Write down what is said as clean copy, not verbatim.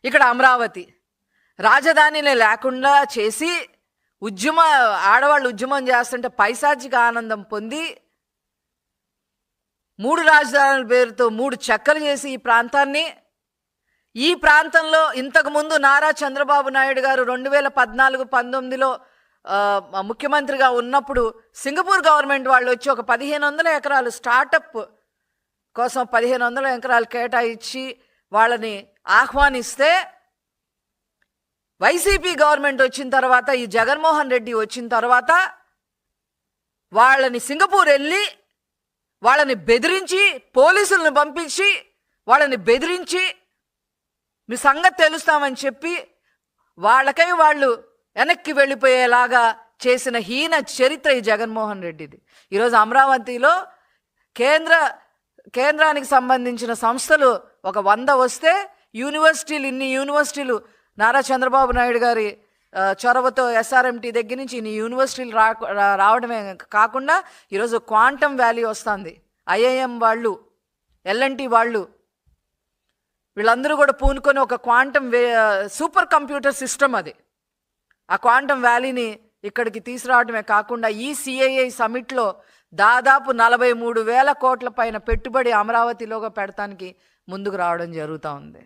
ఇక్కడ అమరావతి రాజధానిని లేకుండా చేసి ఆడవాళ్ళు ఉద్యమం చేస్తుంటే పైశాచిక ఆనందం పొంది 3 రాజధానుల పేరుతో 3 చెక్కలు చేసి ఈ ప్రాంతంలో ఇంతకుముందు నారా చంద్రబాబు నాయుడు గారు 2014-19లో ముఖ్యమంత్రిగా ఉన్నప్పుడు సింగపూర్ గవర్నమెంట్ వాళ్ళు వచ్చి ఒక 1500 ఎకరాలు స్టార్టప్ కోసం 1500 ఎకరాలు కేటాయించి వాళ్ళని ఆహ్వానిస్తే వైసీపీ గవర్నమెంట్ వచ్చిన తర్వాత, ఈ జగన్మోహన్ రెడ్డి వచ్చిన తర్వాత వాళ్ళని సింగపూర్ వెళ్ళి వాళ్ళని బెదిరించి, పోలీసులను పంపించి వాళ్ళని బెదిరించి మీ సంగతి తెలుస్తామని చెప్పి వాళ్ళకై వాళ్ళు వెనక్కి వెళ్ళిపోయేలాగా చేసిన హీన చరిత్ర ఈ జగన్మోహన్ రెడ్డిది. ఈరోజు అమరావతిలో కేంద్రానికి సంబంధించిన సంస్థలు ఒక 100 వస్తే ఇన్ని యూనివర్సిటీలు నారా చంద్రబాబు నాయుడు గారి చొరవతో SRMT దగ్గర నుంచి ఇన్ని యూనివర్సిటీలు రావడమే కాకుండా ఈరోజు క్వాంటమ్ వ్యాలీ వస్తుంది. IIM వాళ్ళు, LNT వాళ్ళు, వీళ్ళందరూ కూడా పూనుకొని ఒక క్వాంటమ్ సూపర్ కంప్యూటర్ సిస్టమ్ అది. ఆ క్వాంటమ్ వ్యాలీని ఇక్కడికి తీసుకురావడమే కాకుండా ఈ CII సమిట్లో దాదాపు 43,000 కోట్ల పైన పెట్టుబడి అమరావతిలోగా పెడతానికి ముందుకు రావడం జరుగుతూ ఉంది.